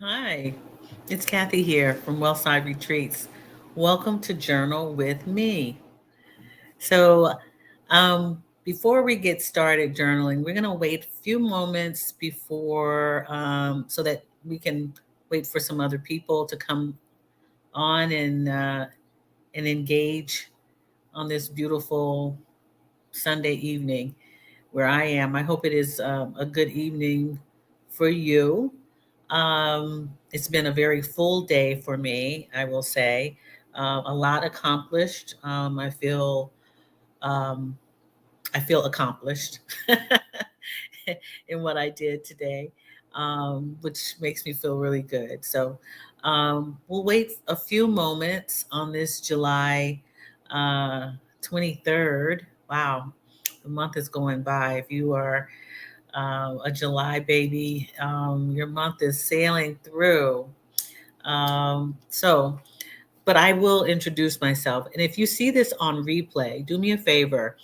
Hi, it's Kathy here from Wellside Retreats. Welcome to Journal with Me. Before we get started journaling, we're going to wait a few moments before so that we can wait for some other people to come on and engage on this beautiful Sunday evening where I am. I hope it is a good evening for you. It's been a very full day for me, I will say. A lot accomplished. Um, I feel accomplished in what I did today, which makes me feel really good. We'll wait a few moments on this July uh, 23rd. Wow, the month is going by. If you are a July baby, your month is sailing through. Um, so, but I will introduce myself. And if you see this on replay, do me a favor.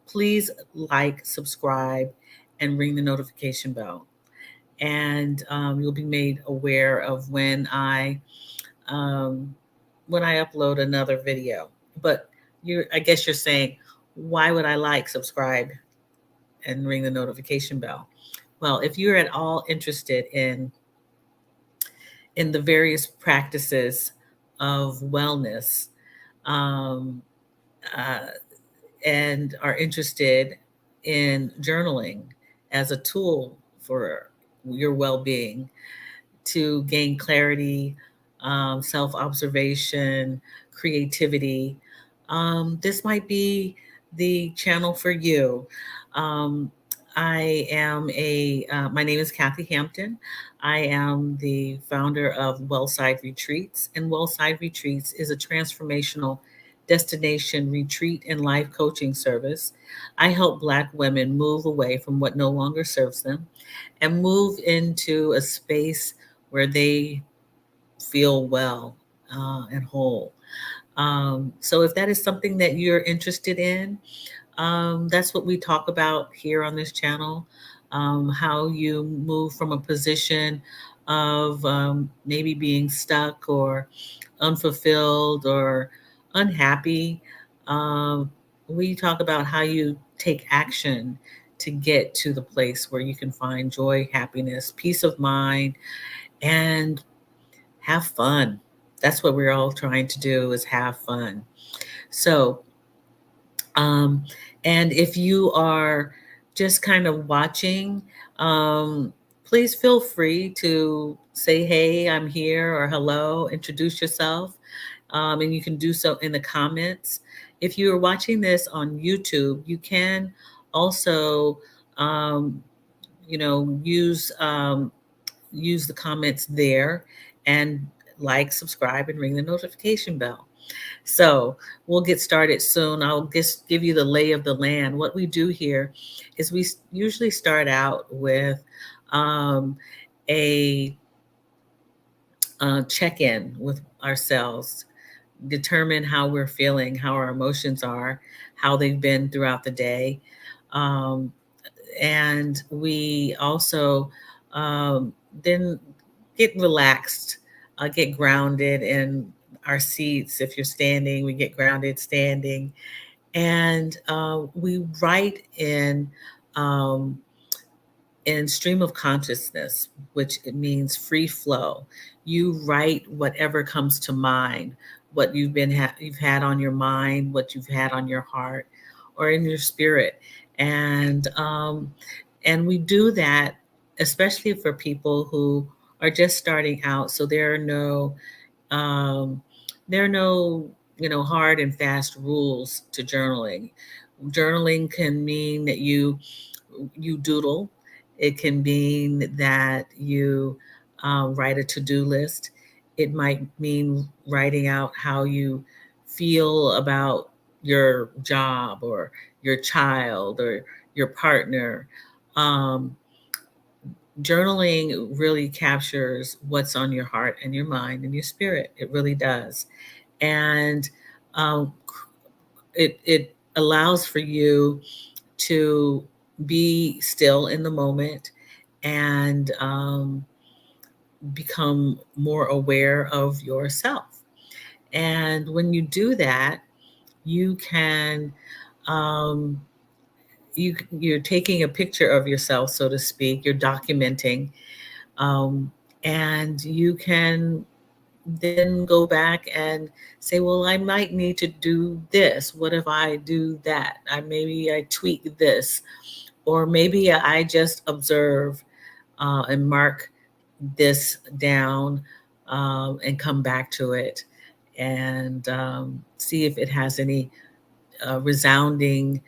Please like, subscribe, and ring the notification bell. And you'll be made aware of um, when I upload another video. But I guess you're saying, why would I like, subscribe, and ring the notification bell? Well, if you're at all interested in the various practices of wellness, um, uh, and are interested in journaling as a tool for your well-being to gain clarity, self observation, creativity. This might be the channel for you. Um, my name is Kathy Hampton. I am the founder of Wellside Retreats, and Wellside Retreats is a transformational destination retreat and life coaching service. I help Black women move away from what no longer serves them and move into a space where they feel well and whole. So, if that is something that you're interested in, that's what we talk about here on this channel. How you move from a position of maybe being stuck or unfulfilled or unhappy. Um, we talk about how you take action to get to the place where you can find joy, happiness, peace of mind, and have fun. That's what we're all trying to do is have fun. So, um, and if you are just kind of watching, um, please feel free to say, hey, I'm here, or hello, introduce yourself. And you can do so in the comments. If you are watching this on YouTube, you can also, um, use the comments there and like, subscribe, and ring the notification bell. So we'll get started soon. I'll just give you the lay of the land. What we do here is we usually start out with um, a check in with ourselves, determine how we're feeling, how our emotions are, how they've been throughout the day. Um, and we also then get relaxed, get grounded in our seats. If you're standing, we get grounded standing. And we write um, in stream of consciousness, which it means free flow. You write whatever comes to mind, what you've had on your mind, what you've had on your heart, or in your spirit, and um, and we do that especially for people who are just starting out. So um, there are no hard and fast rules to journaling. Journaling can mean that you doodle. It can mean that you write a to-do list. It might mean writing out how you feel about your job or your child or your partner. Um, Journaling really captures what's on your heart and your mind and your spirit. It really does. And um, it allows for you to be still in the moment and become more aware of yourself. And when you do that, you can um, you're taking a picture of yourself, so to speak. You're documenting, um, and you can then go back and say, well, I might need to do this. What if I do that? I tweak this, or maybe I just observe and mark this down, and come back to it, and see if it has any resounding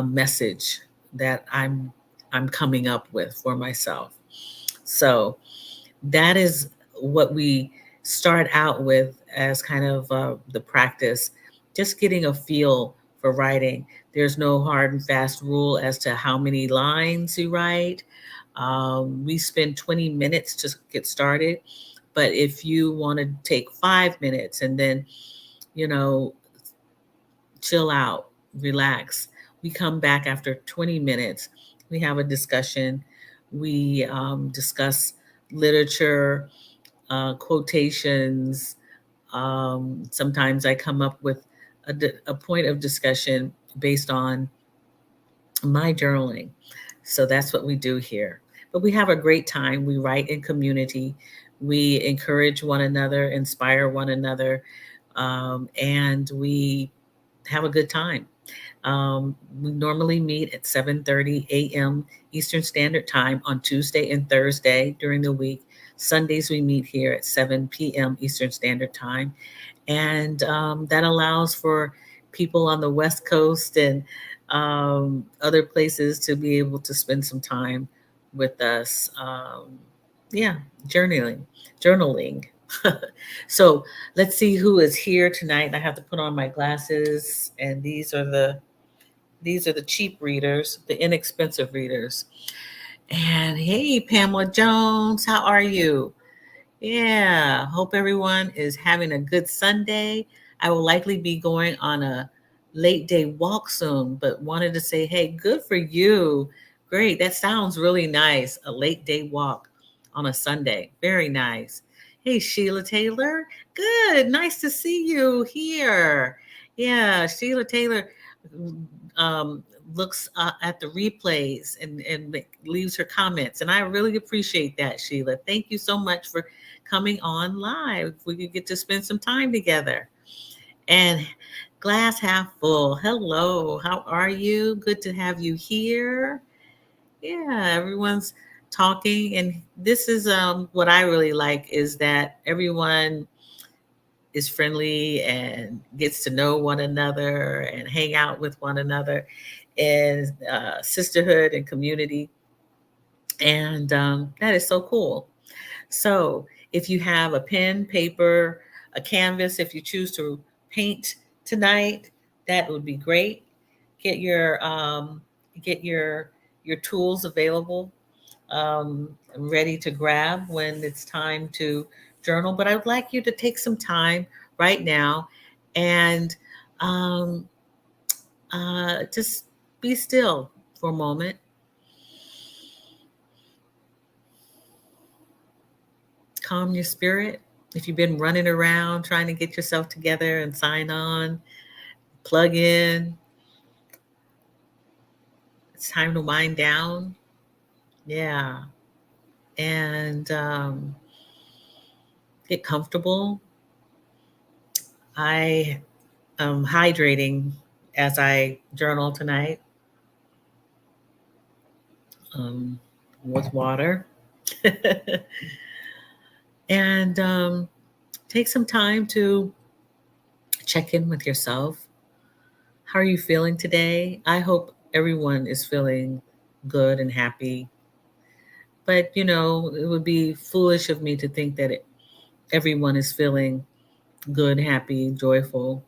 message that I'm coming up with for myself. So that is what we start out with as kind of the practice, just getting a feel for writing. There's no hard and fast rule as to how many lines you write. We spend 20 minutes to get started, but if you want to take 5 minutes and then, you know, chill out, relax, we come back after 20 minutes. We have a discussion. We discuss literature, quotations. Sometimes I come up with a point of discussion based on my journaling. So that's what we do here. But we have a great time. We write in community. We encourage one another, inspire one another, and we have a good time. We normally meet at 7:30 a.m. Eastern Standard Time on Tuesday and Thursday during the week. Sundays we meet here at 7 p.m. Eastern Standard Time, and that allows for people on the West Coast and other places to be able to spend some time with us. Yeah, journaling, journaling. So let's see who is here tonight. I have to put on my glasses, and these are the cheap readers, the inexpensive readers. And hey, Pamela Jones, how are you? Yeah, hope everyone is having a good Sunday. I will likely be going on a late day walk soon, but wanted to say, hey, good for you. Great. That sounds really nice. A late day walk on a Sunday. Very nice. Hey, Sheila Taylor. Good. Nice to see you here. Yeah, Sheila Taylor um, looks at the replays and leaves her comments. And I really appreciate that, Sheila. Thank you so much for coming on live. We could get to spend some time together. And glass half full. Hello, how are you? Good to have you here. Yeah, everyone's talking, and this is what I really like is that everyone is friendly and gets to know one another and hang out with one another, and sisterhood and community, and that is so cool. So if you have a pen, paper, a canvas, if you choose to paint tonight, that would be great. Get your get your tools available, ready to grab when it's time to journal. But I would like you to take some time right now and um, just be still for a moment. Calm your spirit. If you've been running around trying to get yourself together and sign on, plug in, it's time to wind down. Yeah. And get comfortable. I am hydrating as I journal tonight, um, with water. And take some time to check in with yourself. How are you feeling today? I hope everyone is feeling good and happy. But, it would be foolish of me to think that everyone is feeling good, happy, joyful.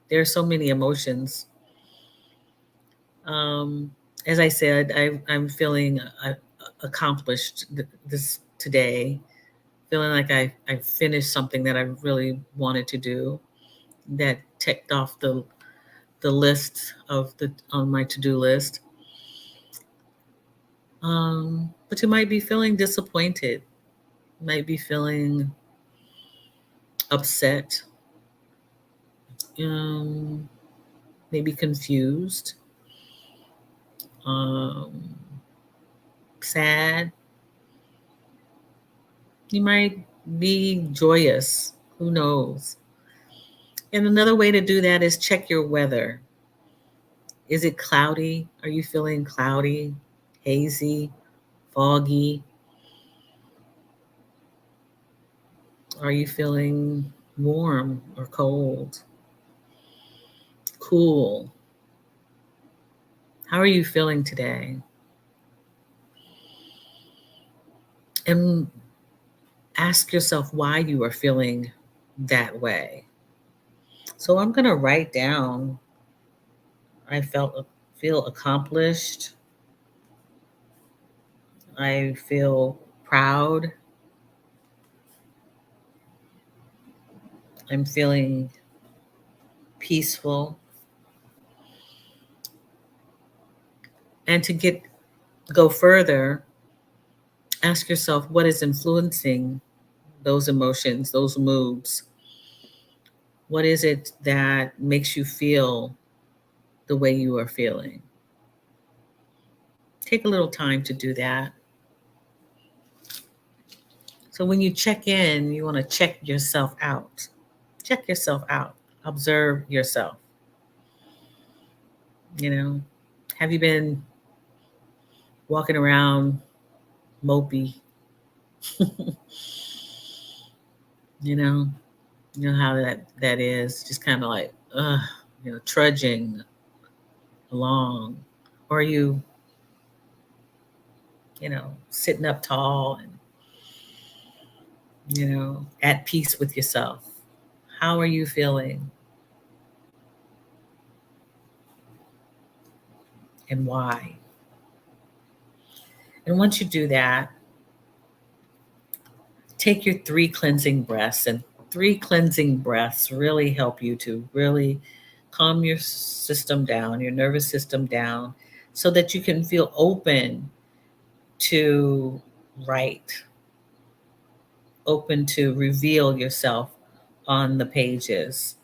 There are so many emotions. Um, as I said, I'm feeling accomplished this today, feeling like I finished something that I really wanted to do, that ticked off the list of the on my to-do list. But you might be feeling disappointed. Might be feeling upset, um, maybe confused, um, sad. You might be joyous. Who knows? And another way to do that is check your weather. Is it cloudy? Are you feeling cloudy, hazy, foggy? Are you feeling warm or cold, cool? How are you feeling today? And ask yourself why you are feeling that way. So I'm going to write down I feel accomplished. I feel proud. I'm feeling peaceful. And to go further, ask yourself what is influencing those emotions, those moods. What is it that makes you feel the way you are feeling? Take a little time to do that. So when you check in, you want to check yourself out. Check yourself out. Observe yourself. You know, have you been walking around mopey? you know, you know how that is, just kind of like, trudging along, or are you, sitting up tall and at peace with yourself? How are you feeling and why? And once you do that, take your three cleansing breaths, and three cleansing breaths really help you to really calm your system down, your nervous system down, so that you can feel open to write, open to reveal yourself on the pages,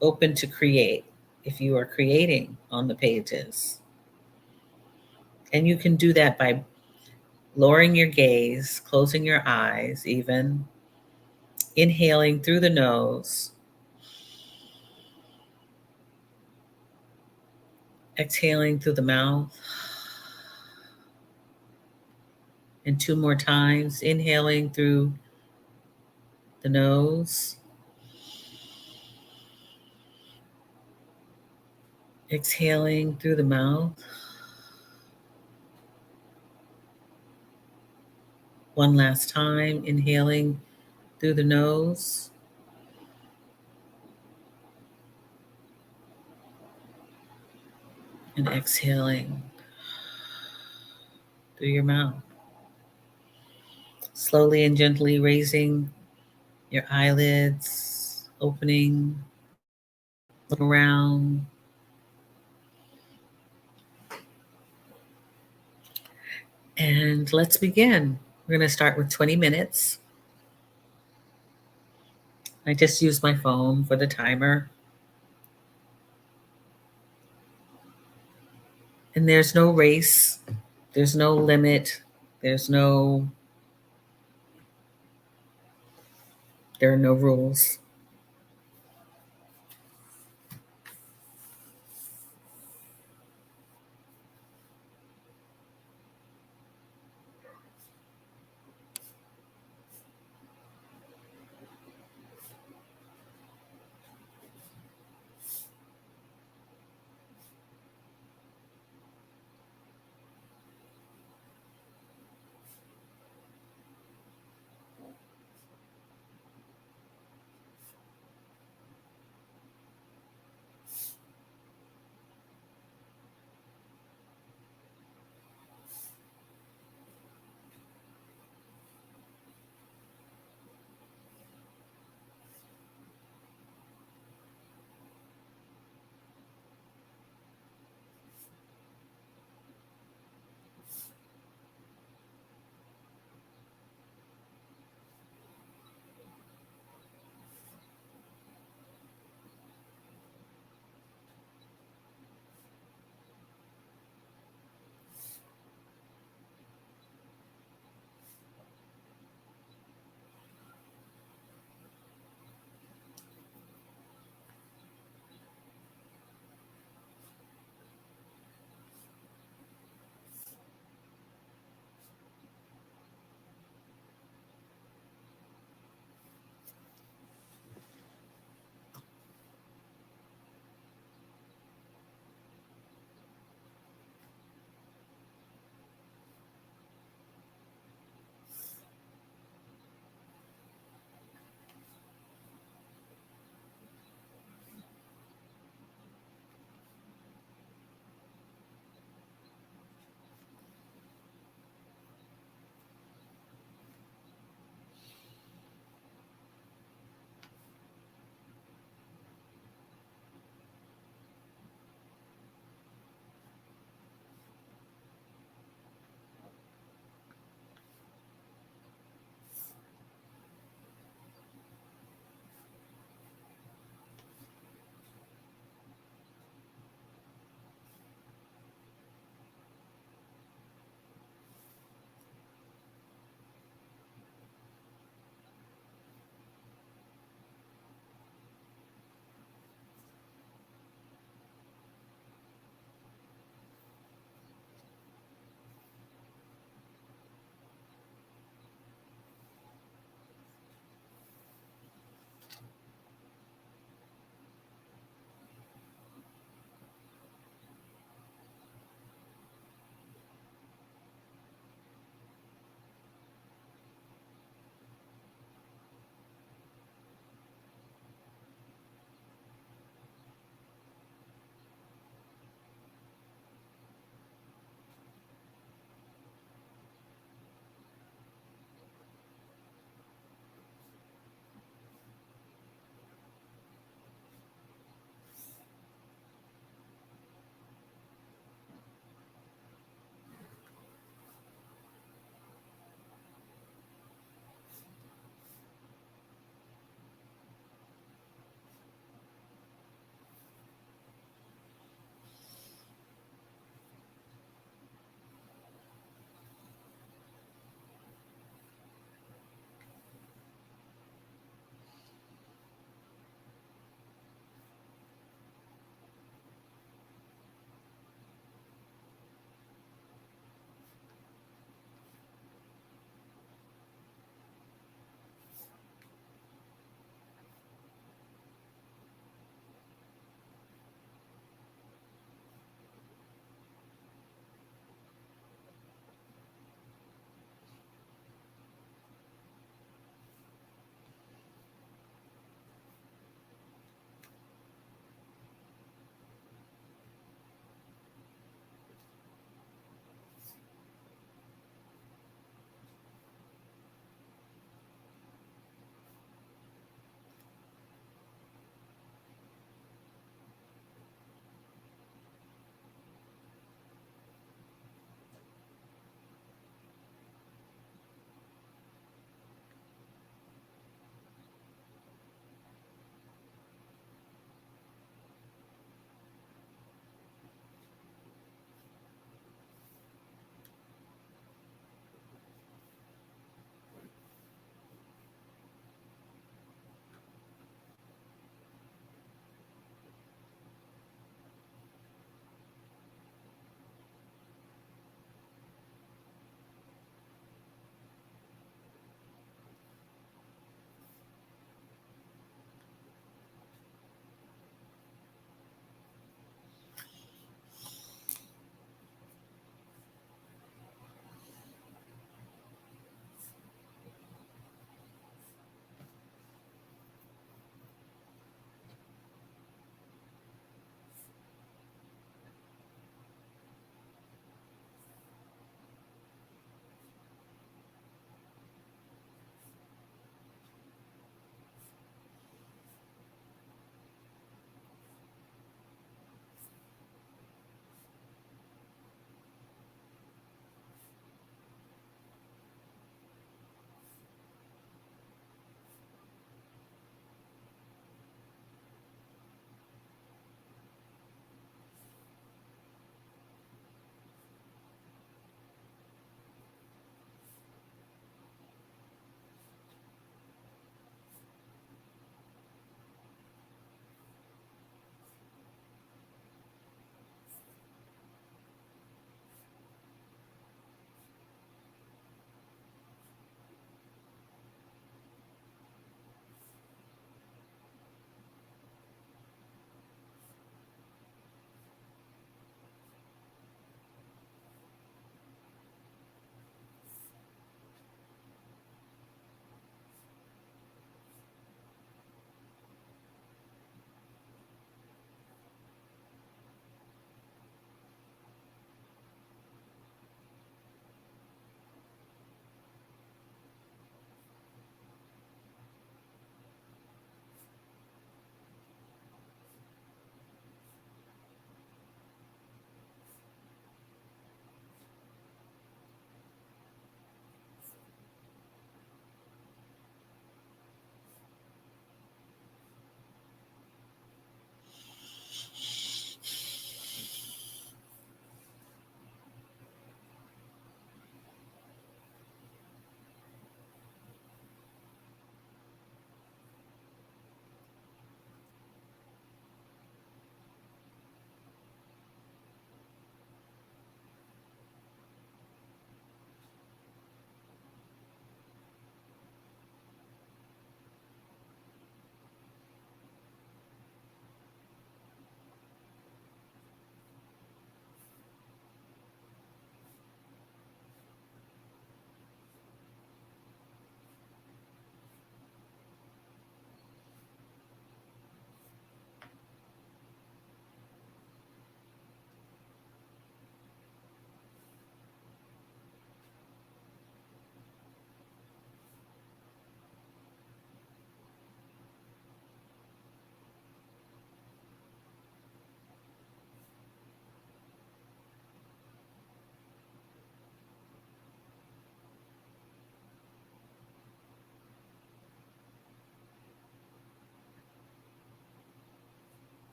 open to create if you are creating on the pages. And you can do that by lowering your gaze, closing your eyes, even inhaling through the nose, exhaling through the mouth, and two more times, inhaling through the nose, exhaling through the mouth. One last time, inhaling through the nose, and exhaling through your mouth. Slowly and gently raising your eyelids, opening, look around. And let's begin. We're going to start with 20 minutes. I just used my phone for the timer. And there's no race, there's no limit, there's no, there are no rules.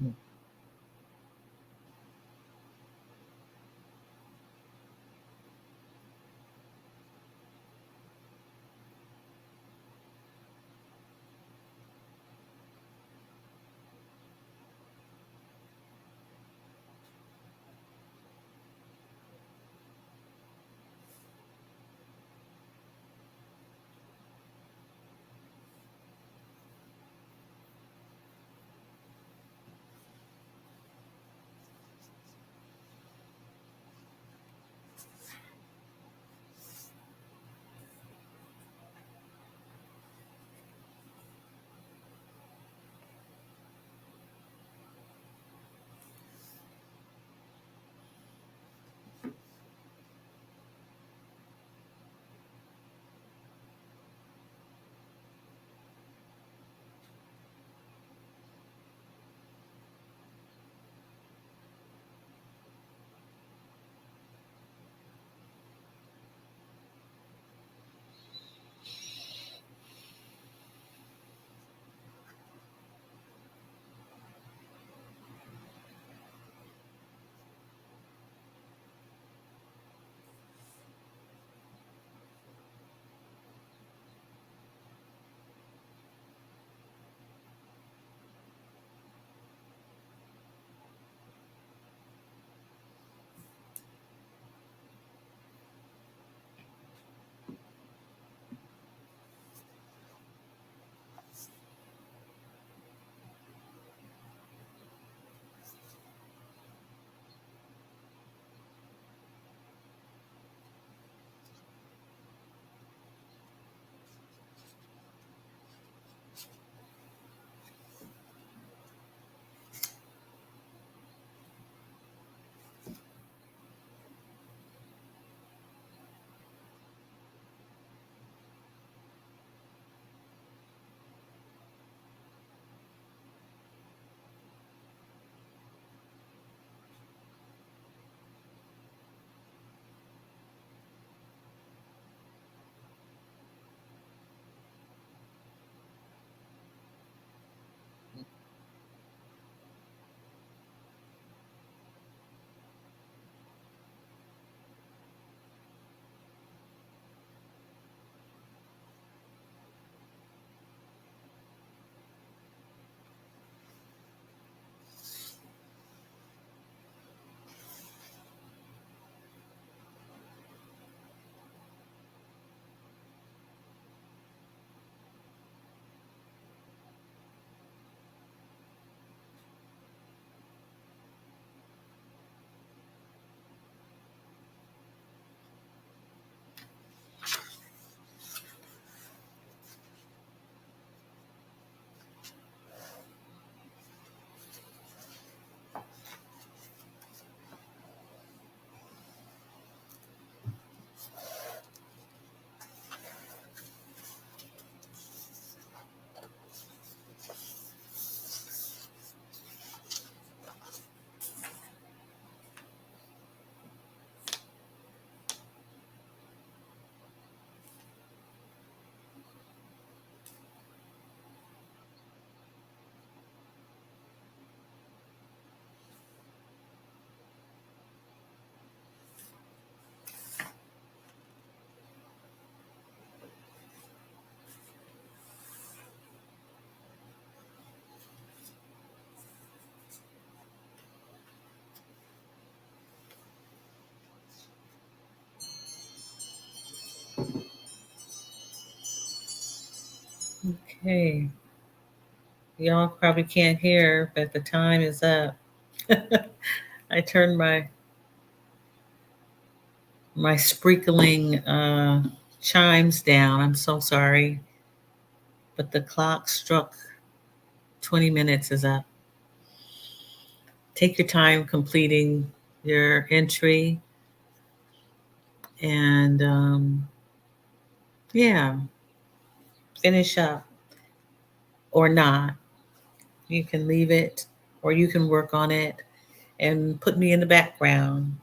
Mm. Okay. Y'all probably can't hear, but the time is up. I turned my sprinkling chimes down. I'm so sorry, but the clock struck 20 minutes is up. Take your time completing your entry, and yeah, finish up or not. You can leave it or you can work on it and put me in the background.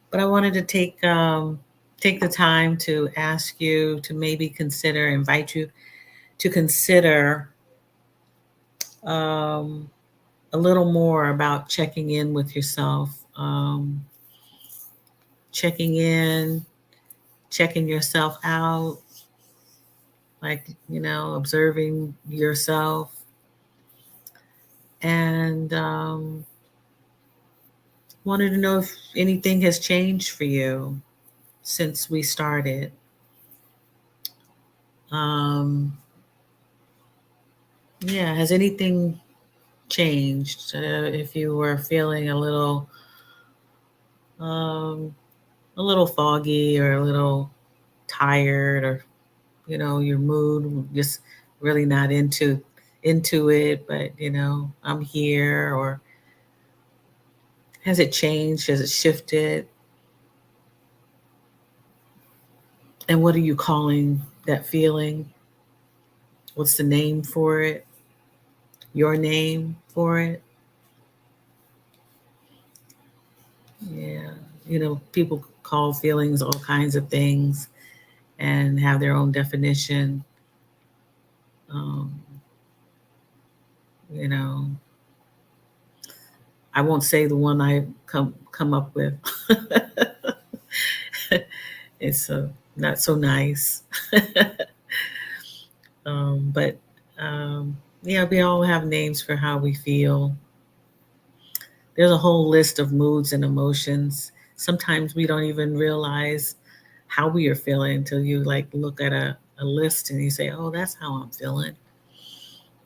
But I wanted to take the time to ask you to maybe consider, invite you to consider um, a little more about checking in with yourself, checking in, checking yourself out, like, observing yourself. And wanted to know if anything has changed for you since we started. Um, yeah, has anything changed? If you were feeling um, a little foggy or a little tired, or your mood just really not into it, but I'm here, or has it changed? Has it shifted? And what are you calling that feeling? What's the name for it? Your name for it? Yeah. People call feelings all kinds of things and have their own definition. Um, you know, I won't say the one I come up with. It's not so nice. But yeah, we all have names for how we feel. There's a whole list of moods and emotions. Sometimes we don't even realize how we are feeling until you like look at a list and you say, oh, that's how I'm feeling.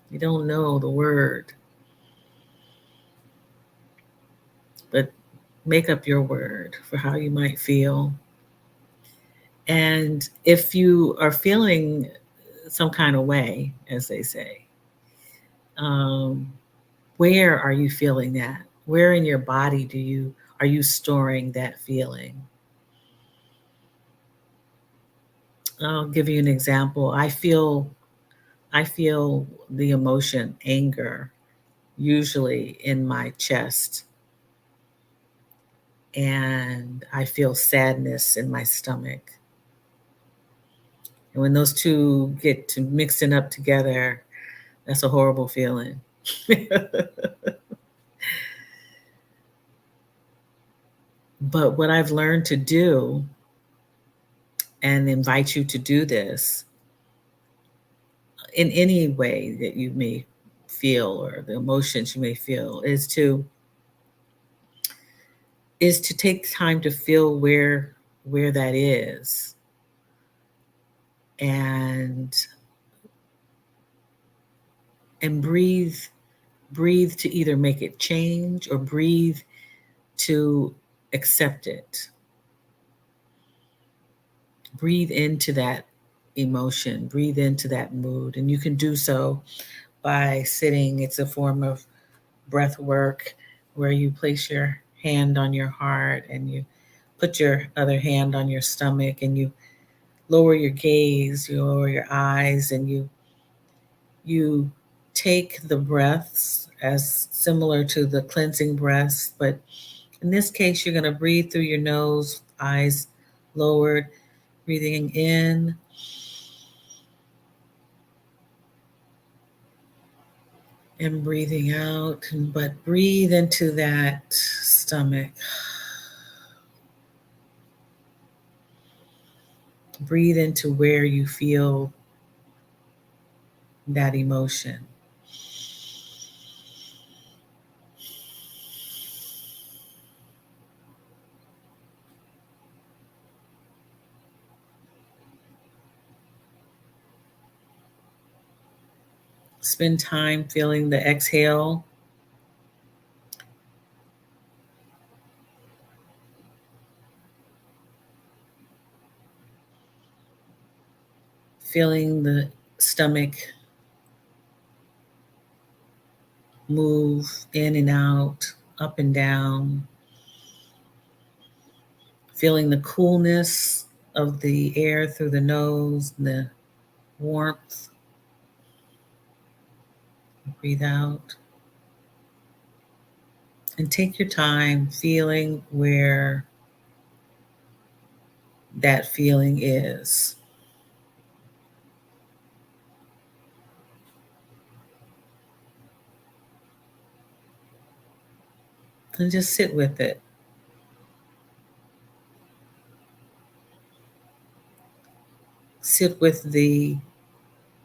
You don't know the word, but make up your word for how you might feel. And if you are feeling some kind of way, as they say, um, where are you feeling that? Where in your body are you storing that feeling? I'll give you an example. I feel the emotion anger usually in my chest, and I feel sadness in my stomach. And when those two get to mixing up together, that's a horrible feeling. But what I've learned to do, and invite you to do this in any way that you may feel, or the emotions you may feel, is to take time to feel where that is, and breathe to either make it change, or breathe to accept it. Breathe into that emotion, breathe into that mood. And you can do so by sitting. It's a form of breath work where you place your hand on your heart and you put your other hand on your stomach, and you lower your gaze, you lower your eyes, and you take the breaths as similar to the cleansing breaths, but in this case, you're going to breathe through your nose, eyes lowered, breathing in and breathing out. But breathe into that stomach. Breathe into where you feel that emotion. Spend time feeling the exhale, feeling the stomach move in and out, up and down, feeling the coolness of the air through the nose, the warmth. Breathe out. And take your time feeling where that feeling is. and just sit with it. Sit with the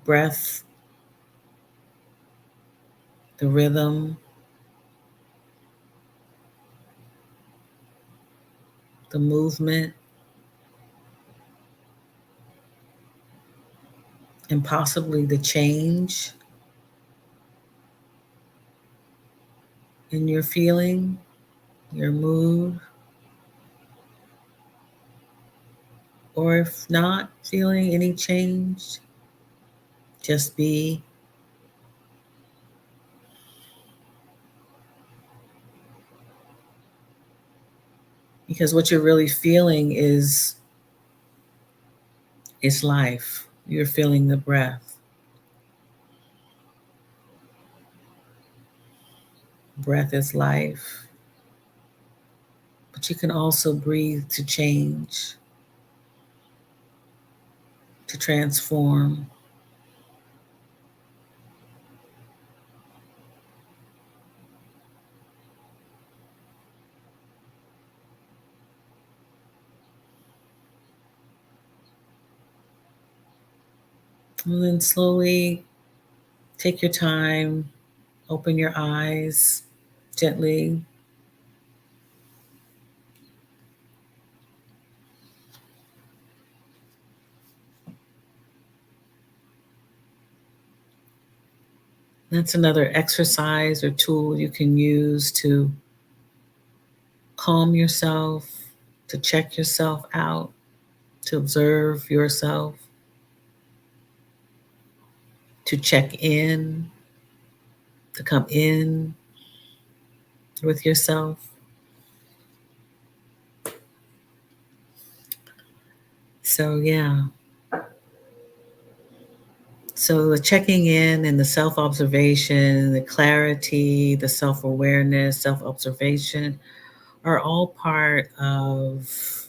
breath, the rhythm, the movement, and possibly the change in your feeling, your mood, or if not feeling any change, just be. Because what you're really feeling is life. You're feeling the breath. Breath is life. But you can also breathe to change, to transform. And then slowly take your time, open your eyes gently. That's another exercise or tool you can use to calm yourself, to check yourself out, to observe yourself, to check in, to come in with yourself. So, yeah. So, the checking in and the self observation, the clarity, the self awareness, self observation are all part of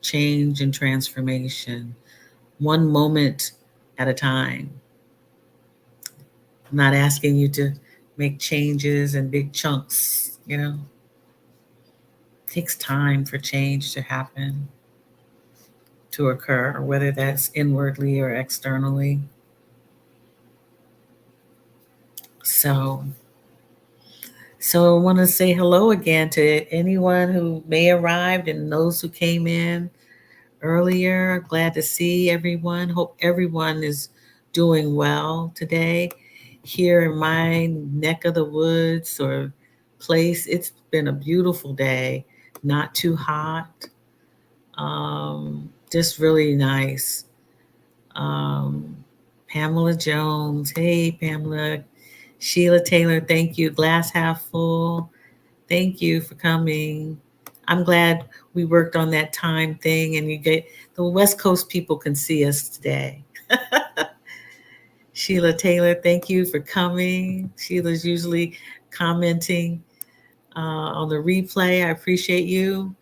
change and transformation, one moment at a time. I'm not asking you to make changes in big chunks, It takes time for change to happen, to occur, whether that's inwardly or externally. So, so I want to say hello again to anyone who may arrived and those who came in earlier. Glad to see everyone. Hope everyone is doing well today. Here in my neck of the woods or place, it's been a beautiful day. Not too hot. Just really nice. Um, Pamela Jones. Hey, Pamela. Sheila Taylor, thank you. Glass half full. Thank you for coming. I'm glad we worked on that time thing and you get the West Coast people can see us today. Sheila Taylor, thank you for coming. Sheila's usually commenting on the replay. I appreciate you.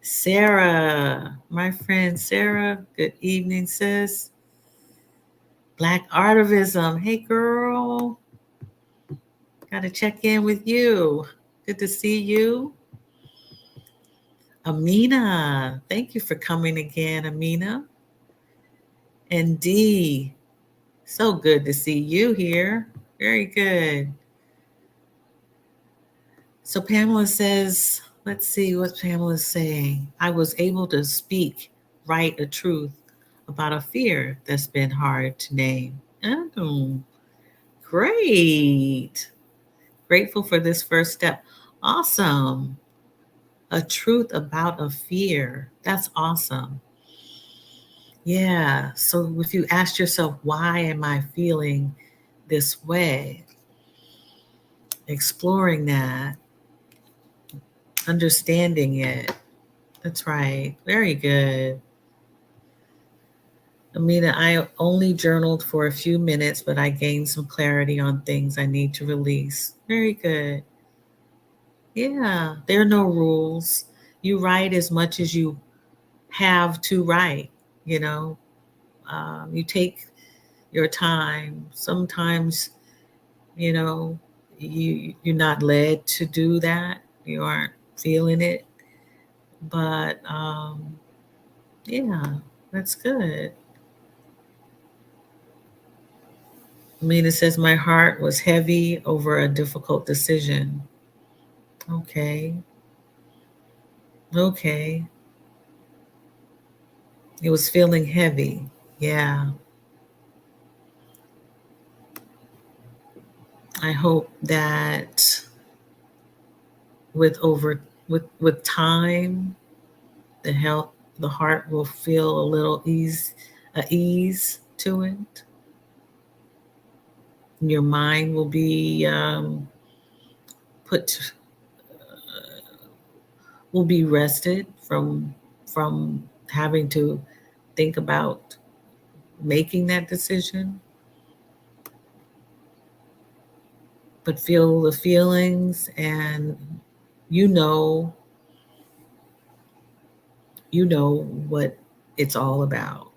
Sarah, my friend Sarah, good evening, sis. Black Artivism, hey girl, got to check in with you. Good to see you. Amina, thank you for coming again, Amina. And Dee, so good to see you here. Very good. So Pamela says, let's see what Pamela's saying. I was able to speak, write a truth about a fear that's been hard to name. Oh, great. Grateful for this first step. Awesome. A truth about a fear. That's awesome. Yeah. So if you ask yourself, why am I feeling this way? Exploring that, understanding it. That's right. Very good. Amina, I only journaled for a few minutes, but I gained some clarity on things I need to release. Very good. Yeah, there are no rules. You write as much as you have to write, you know. You take your time. Sometimes, you know, you're not led to do that. You aren't feeling it, but yeah, that's good. I mean, it says my heart was heavy over a difficult decision. Okay, okay. It was feeling heavy. Yeah. I hope that with over with time, the health the heart will feel a little ease to it. Your mind will be put will be rested from having to think about making that decision, but feel the feelings, and you know you know what it's all about.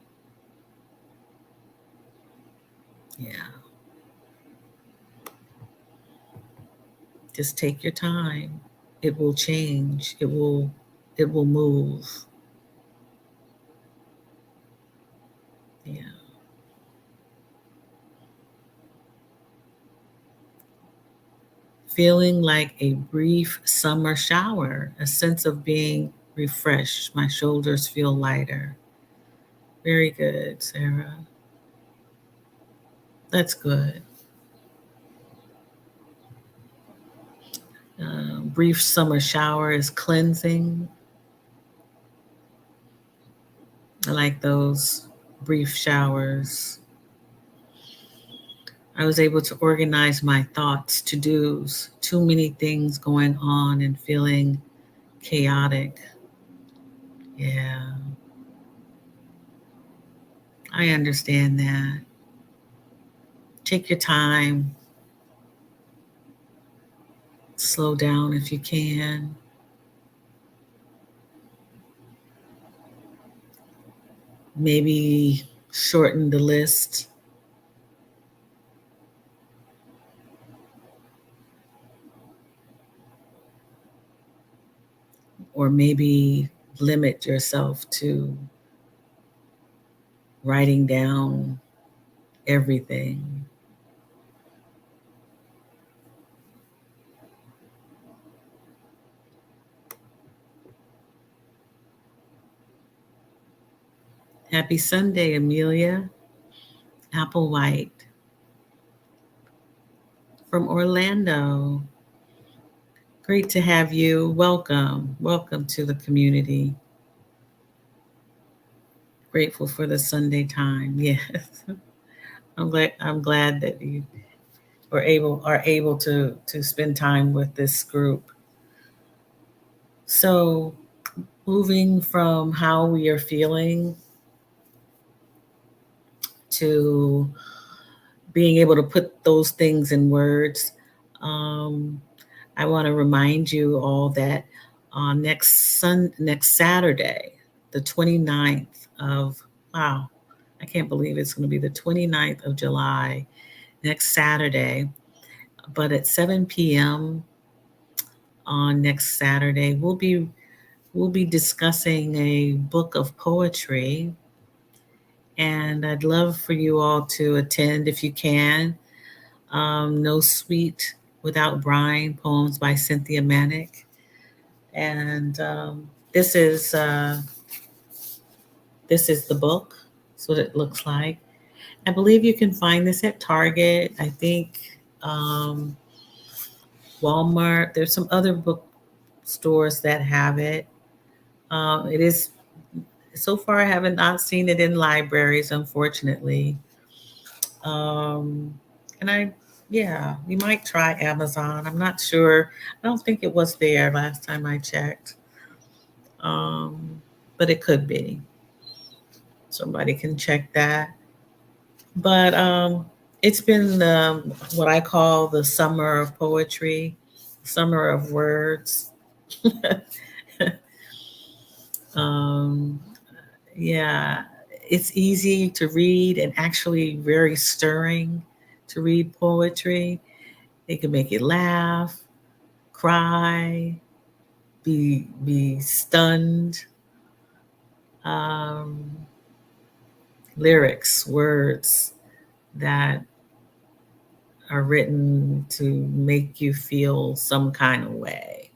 Yeah, just take your time. It will change. It will move. Yeah. Feeling like a brief summer shower, a sense of being refreshed. My shoulders feel lighter. Very good, Sarah. That's good. Brief summer shower is cleansing. I like those brief showers. I was able to organize my thoughts, to dos, too many things going on and feeling chaotic. Yeah, I understand that. Take your time, slow down if you can. Maybe shorten the list, or maybe limit yourself to writing down everything. Happy Sunday, Amelia Applewhite from Orlando. Great to have you. Welcome. Welcome to the community. Grateful for the Sunday time. Yes. I'm glad that you are able to spend time with this group. So moving from how we are feeling to being able to put those things in words, um, I want to remind you all that next Saturday, the 29th of wow, I can't believe it's going to be the 29th of July, next Saturday, but at 7 p.m. on next Saturday, we'll be discussing a book of poetry, and I'd love for you all to attend if you can. No Sweet Without Brine, poems by Cynthia Manick. And this is the book. That's what it looks like. I believe you can find this at Target. I think Walmart. There's some other book stores that have it. It is so far. I haven't not seen it in libraries, unfortunately. Um, and yeah, you might try Amazon. I'm not sure. I don't think it was there last time I checked. But it could be. Somebody can check that. But it's been what I call the summer of poetry, summer of words. um, yeah, it's easy to read and actually very stirring to read poetry. It can make you laugh, cry, be stunned. Um, Lyrics, words that are written to make you feel some kind of way,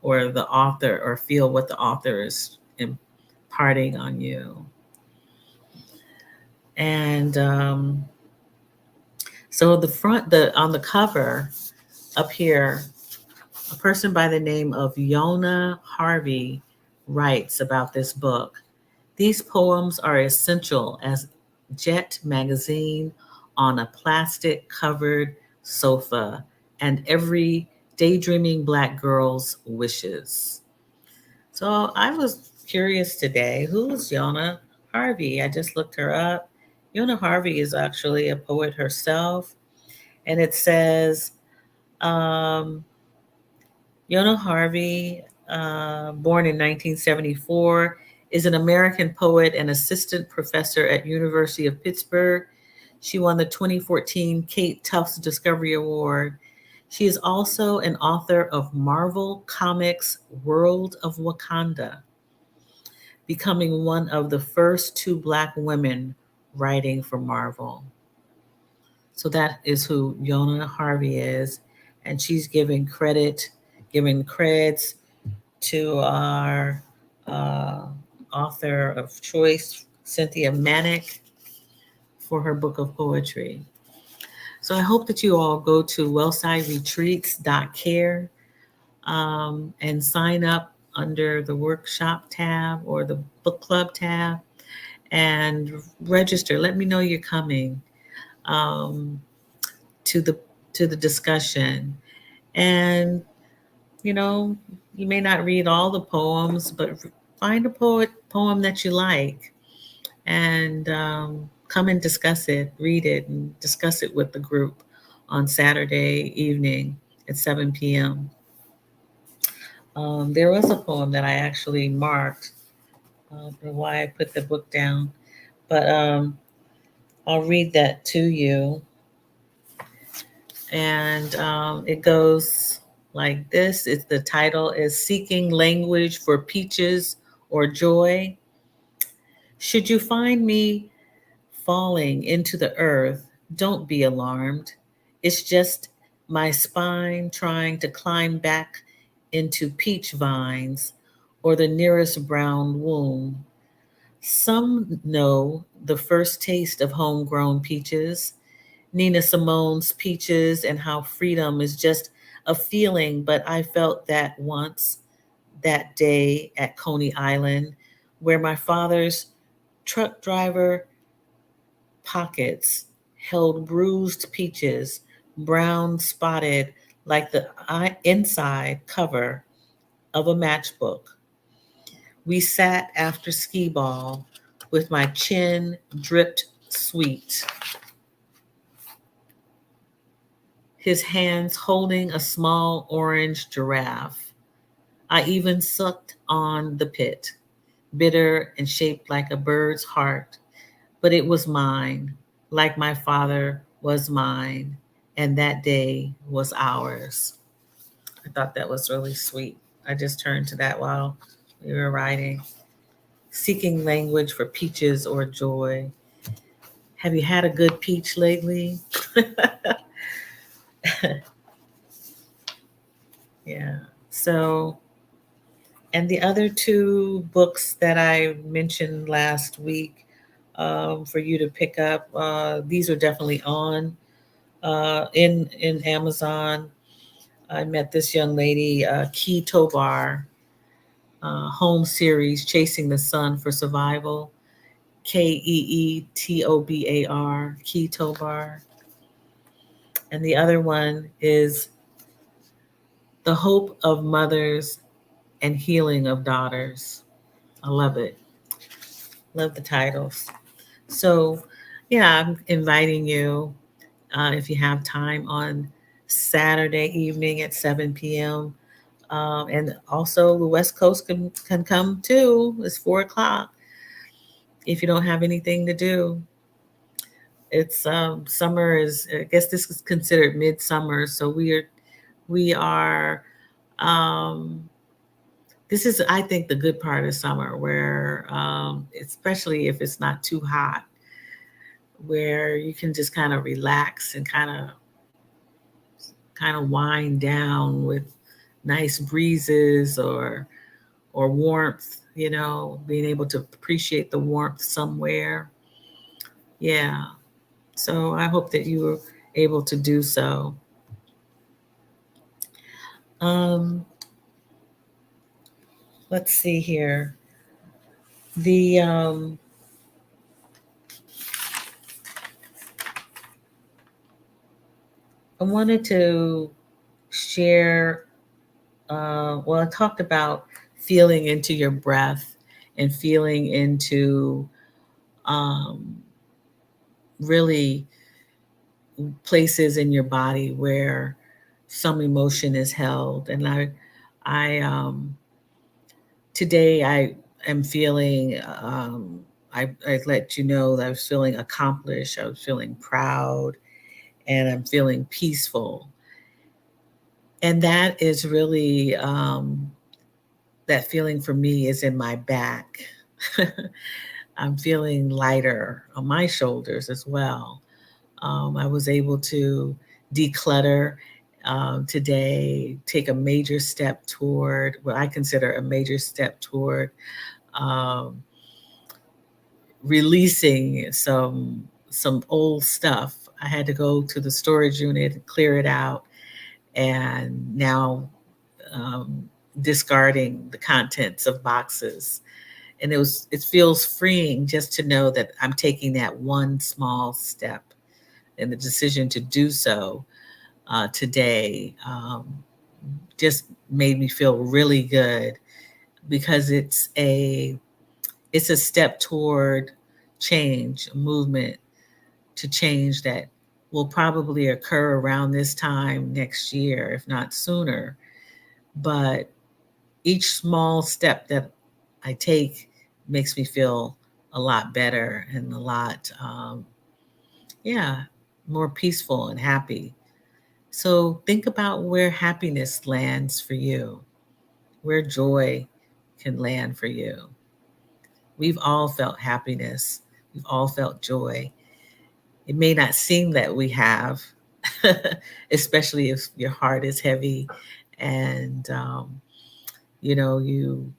or the author, or feel what the author is imparting on you. And so the on the cover up here, a person by the name of Yona Harvey writes about this book. These poems are essential as Jet magazine on a plastic covered sofa and every daydreaming Black girl's wishes. So I was curious today, who's Yona Harvey? I just looked her up. Yona Harvey is actually a poet herself, and it says, um, Yona Harvey, born in 1974, is an American poet and assistant professor at University of Pittsburgh. She won the 2014 Kate Tufts Discovery Award. She is also an author of Marvel Comics' World of Wakanda, becoming one of the first two Black women writing for Marvel. So that is who Yona Harvey is, and she's giving creds to our uh, author of choice, Cynthia Manick, for her book of poetry. So I hope that you all go to wellsideretreats.care and sign up under the workshop tab or the book club tab and register. Let me know you're coming um, to the discussion. And you know, you may not read all the poems, but find a poem that you like, and come and discuss it, read it, and discuss it with the group on Saturday evening at 7 p.m. There was a poem that I actually marked for why I put the book down, but I'll read that to you. And it goes like this. It's the title is Seeking Language for Peaches or Joy. Should you find me falling into the earth, don't be alarmed. It's just my spine trying to climb back into peach vines or the nearest brown womb. Some know the first taste of homegrown peaches, Nina Simone's Peaches, and how freedom is just a feeling, but I felt that once, that day at Coney Island, where my father's truck driver pockets held bruised peaches, brown spotted like the inside cover of a matchbook. We sat after skee ball with my chin dripped sweet, his hands holding a small orange giraffe. I even sucked on the pit, bitter and shaped like a bird's heart, but it was mine, like my father was mine, and that day was ours. I thought that was really sweet. I just turned to that while we were writing. Seeking language for peaches or joy. Have you had a good peach lately? Yeah. So, and the other two books that I mentioned last week for you to pick up, these are definitely on in Amazon. I met this young lady, Key Tobar, home series, Chasing the Sun for Survival, Keetobar, Key Tobar. And the other one is The Hope of Mothers and Healing of Daughters. I love it. Love the titles. So, yeah, I'm inviting you if you have time on Saturday evening at 7 p.m. And also, the West Coast can come too. It's 4 o'clock if you don't have anything to do. It's summer is, I guess this is considered midsummer, so we are um this is, I think, the good part of summer where especially if it's not too hot, where you can just kind of relax and kind of wind down with nice breezes or warmth, being able to appreciate the warmth somewhere. Yeah. So I hope that you were able to do so. Um, let's see here. The I wanted to share. Well, I talked about feeling into your breath and feeling into um, really places in your body where some emotion is held. And I today I am feeling. I let you know that I was feeling accomplished. I was feeling proud, and I'm feeling peaceful. And that is really that feeling for me is in my back. I'm feeling lighter on my shoulders as well. I was able to declutter today, take a major step toward what I consider a major step toward um, releasing some old stuff. I had to go to the storage unit and clear it out, and now um, discarding the contents of boxes. And it feels freeing just to know that I'm taking that one small step, and the decision to do so today just made me feel really good because it's a step toward change, movement to change that will probably occur around this time next year, if not sooner. But each small step that I take makes me feel a lot better and a lot, yeah, more peaceful and happy. So think about where happiness lands for you, where joy can land for you. We've all felt happiness, we've all felt joy. It may not seem that we have, especially if your heart is heavy and you know you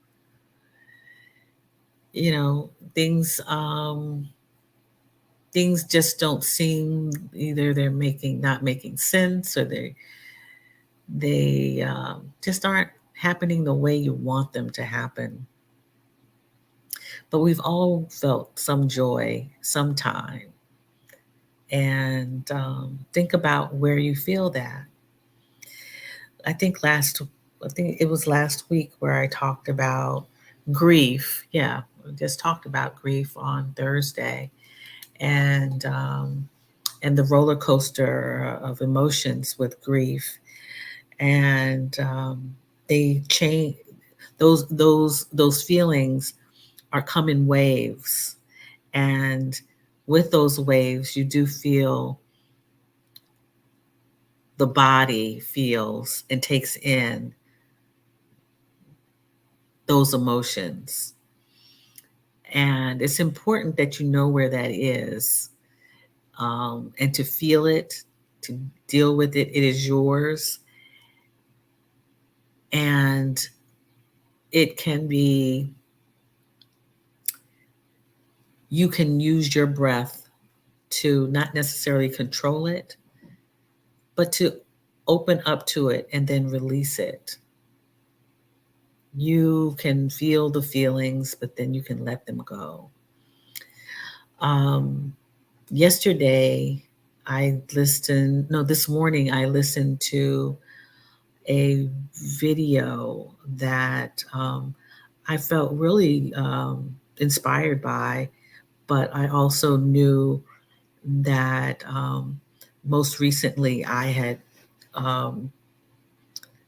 you know things just don't seem, either they're making not making sense, or they just aren't happening the way you want them to happen. But we've all felt some joy sometime, and think about where you feel that. I think I think it was last week where I talked about grief. Yeah, we just talked about grief on Thursday, and the roller coaster of emotions with grief, and they change. Those feelings are come in waves, and with those waves, you do feel, the body feels and takes in those emotions. And it's important that you know where that is, and to feel it, to deal with it. It is yours. And it can be, you can use your breath to not necessarily control it, but to open up to it and then release it. You can feel the feelings, but then you can let them go. Um, yesterday, no, this morning, I listened to a video that I felt really inspired by, but I also knew that most recently I had um,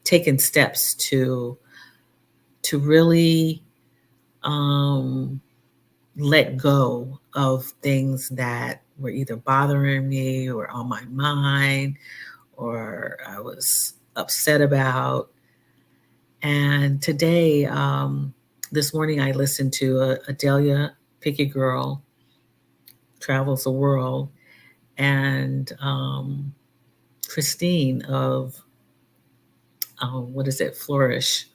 taken steps to really um, let go of things that were either bothering me or on my mind or I was upset about. And today, this morning, I listened to Adelia Picky Girl Travels the World and Christine of, what is it, Flourish.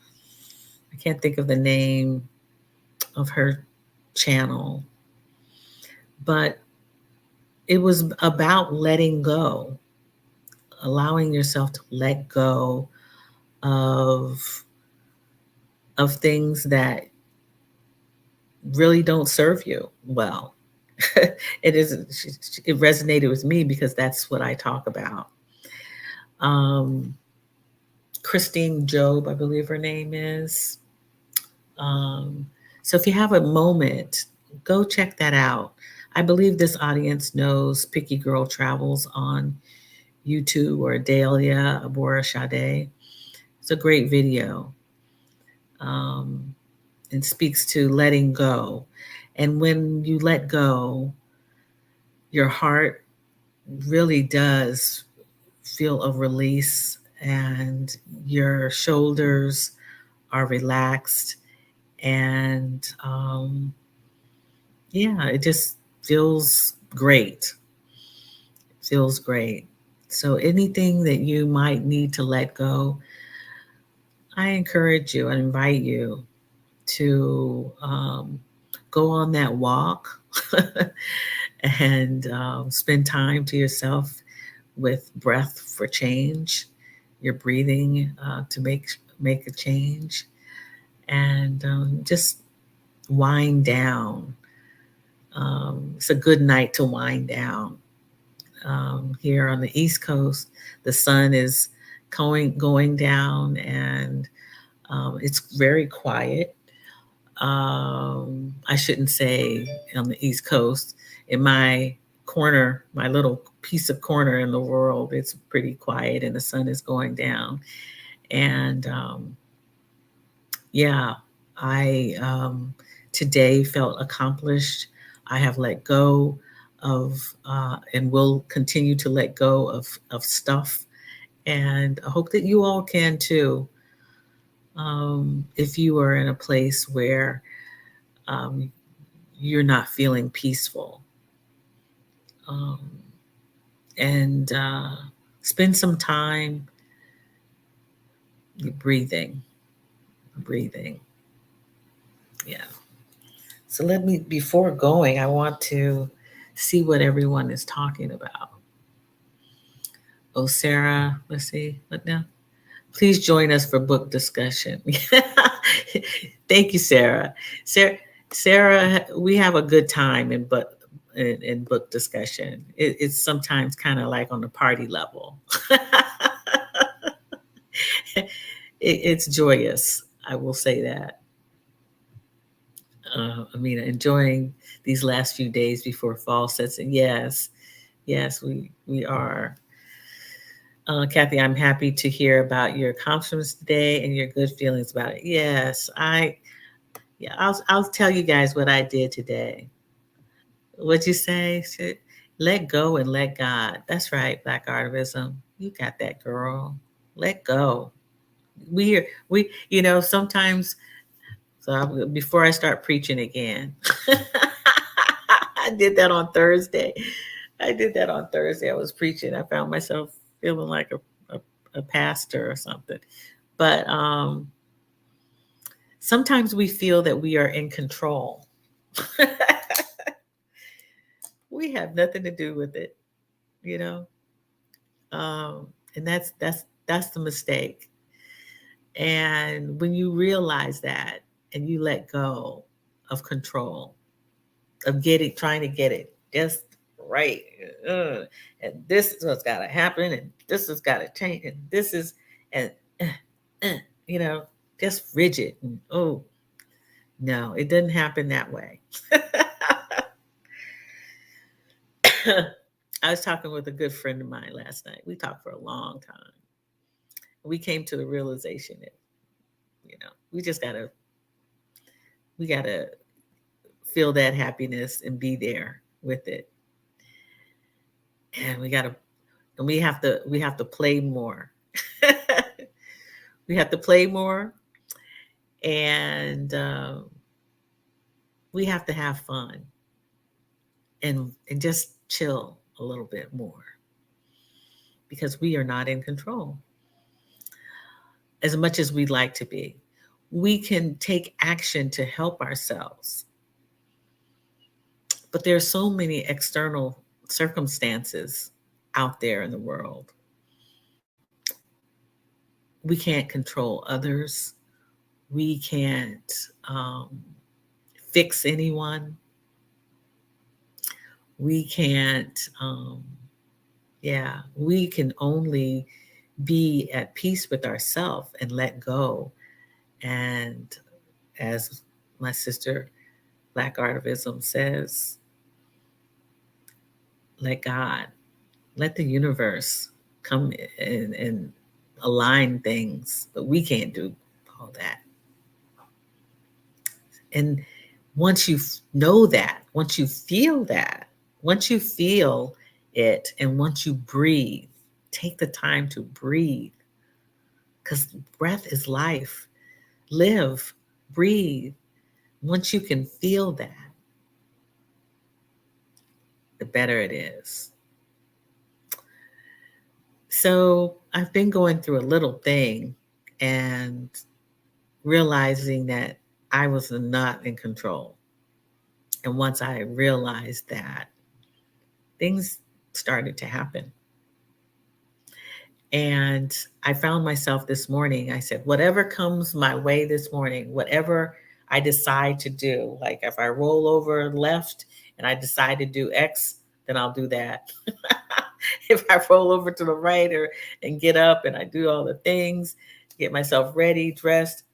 I can't think of the name of her channel, but it was about letting go, allowing yourself to let go of things that really don't serve you well. it is it resonated with me because that's what I talk about. Um, Christine Job, I believe her name is. Um, so if you have a moment, go check that out. I believe this audience knows Picky Girl Travels on YouTube or Dahlia Abora Sade. It's a great video. Um, and speaks to letting go. And when you let go, your heart really does feel a release and your shoulders are relaxed and yeah, it just feels great. Feels great. So anything that you might need to let go, I encourage you and invite you to go on that walk and spend time to yourself with breath for change, your breathing to make a change, and just wind down. It's a good night to wind down. Here on the East Coast, the sun is going down, and it's very quiet. I shouldn't say on the East Coast. In my corner, my little piece of corner in the world, it's pretty quiet and the sun is going down. And yeah, I today felt accomplished. I have let go of and will continue to let go of stuff. And I hope that you all can too. If you are in a place where um, you're not feeling peaceful. Um, and spend some time breathing, breathing. Yeah. So let me, before going, I want to see what everyone is talking about. Oh, Sarah, let's see, what now? Please join us for book discussion. Thank you, Sarah. Sarah, we have a good time in book discussion. It's sometimes kind of like on the party level. It's joyous. I will say that. I mean, enjoying these last few days before fall sets in. Yes, yes, we are. Kathy, I'm happy to hear about your accomplishments today and your good feelings about it. Yes, yeah, I'll tell you guys what I did today. What'd you say? Let go and let God. That's right, Black Artivism. You got that, girl. Let go. We sometimes. So before I start preaching again, I did that on Thursday. I did that on Thursday. I was preaching. I found myself feeling like a pastor or something. But sometimes we feel that we are in control. We have nothing to do with it, you know. And that's the mistake. And when you realize that and you let go of control, of trying to get it just right, and this is what's got to happen, and this has got to change, and this is, and uh, uh, you know, just rigid. And, oh no, it doesn't happen that way. I was talking with a good friend of mine last night. We talked for a long time. We came to the realization that we just gotta feel that happiness and be there with it. And we have to play more. We have to play more, and we have to have fun and just chill a little bit more because we are not in control as much as we'd like to be. We can take action to help ourselves, but there are so many external circumstances out there in the world. We can't control others. We can't fix anyone. We can't, we can only be at peace with ourselves and let go. And as my sister, Black Artivism says, let God, let the universe come in and align things, but we can't do all that. And once you know that, once you feel that, once you feel it, and once you breathe, take the time to breathe because breath is life. Live, breathe. Once you can feel that, the better it is. So I've been going through a little thing and realizing that I was not in control. And once I realized that, things started to happen. And I found myself this morning, I said, whatever comes my way this morning, whatever I decide to do, like if I roll over left and I decide to do X, then I'll do that. If I roll over to the right and get up and I do all the things, get myself ready, dressed,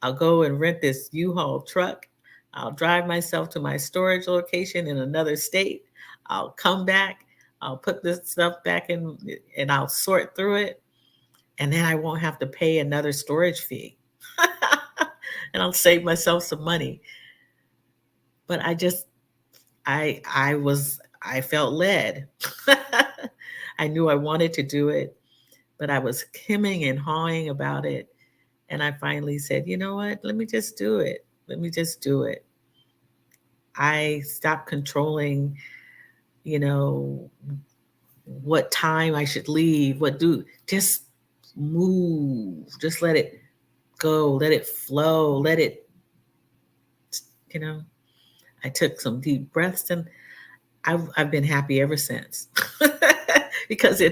I'll go and rent this U-Haul truck. I'll drive myself to my storage location in another state. I'll come back. I'll put this stuff back in and I'll sort through it. And then I won't have to pay another storage fee. And I'll save myself some money. But I felt led. I knew I wanted to do it, but I was hemming and hawing about it. And I finally said, you know what? Let me just do it. Let me just do it. I stopped controlling, what time I should leave, just move, just let it go, let it flow, I took some deep breaths and I've been happy ever since because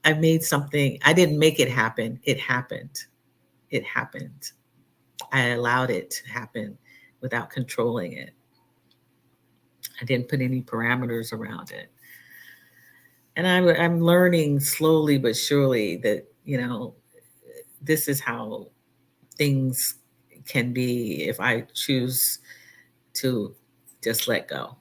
I made something, I didn't make it happen. It happened. It happened. I allowed it to happen without controlling it. I didn't put any parameters around it. And I'm learning slowly but surely that, this is how things can be if I choose to just let go.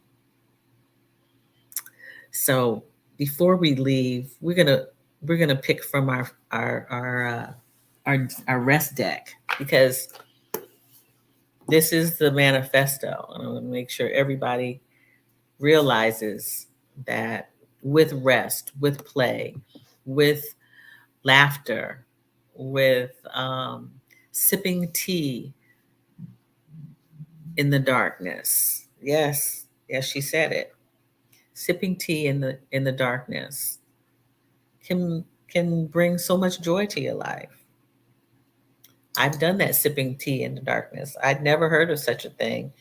So before we leave, we're gonna pick from our rest deck because this is the manifesto, and I want to make sure everybody realizes that with rest, with play, with laughter, with sipping tea in the darkness. Yes, she said it. Sipping tea in the darkness can bring so much joy to your life. I've done that, sipping tea in the darkness. I'd never heard of such a thing.